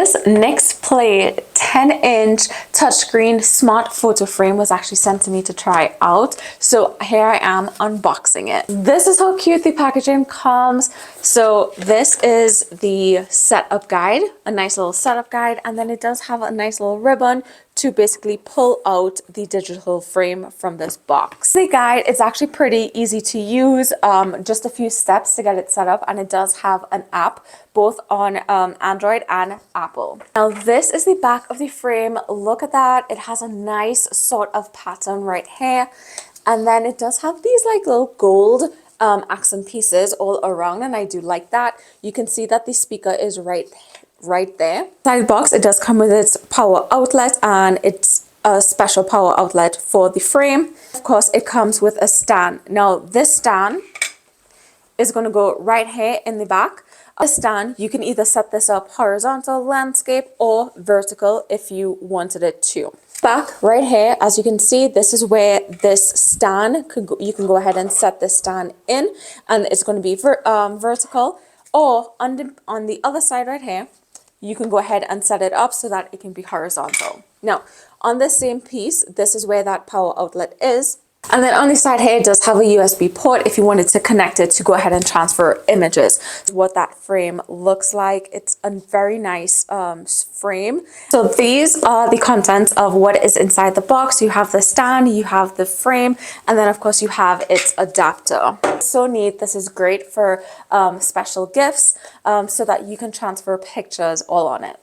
This Nixplay 10-inch touchscreen smart photo frame was actually sent to me to try out. So here I am unboxing it. This is how cute the packaging comes. So this is the setup guide, a nice little setup guide, and then it does have a nice little ribbon to basically pull out the digital frame from this box. The guide is actually pretty easy to use, just a few steps to get it set up, and it does have an app both on Android and Apple. Now this is the back of the frame. Look at that. It has a nice sort of pattern right here, and then it does have these like little gold accent pieces all around, and I do like that. You can see that the speaker is right there. Inside the box, it does come with its power outlet, and it's a special power outlet for the frame. Of course, it comes with a stand. Now this stand is going to go right here in the back. The stand, you can either set this up horizontal, landscape, or vertical if you wanted it to. Back right here, as you can see, this is where this stand could go. You can go ahead and set this stand in, and it's going to be vertical, or on the other side right here, you can go ahead and set it up so that it can be horizontal. Now, on this same piece, this is where that power outlet is. And then on the side here, it does have a USB port if you wanted to connect it to go ahead and transfer images. What that frame looks like, it's a very nice frame. So these are the contents of what is inside the box. You have the stand, you have the frame, and then of course you have its adapter. So neat. This is great for special gifts so that you can transfer pictures all on it.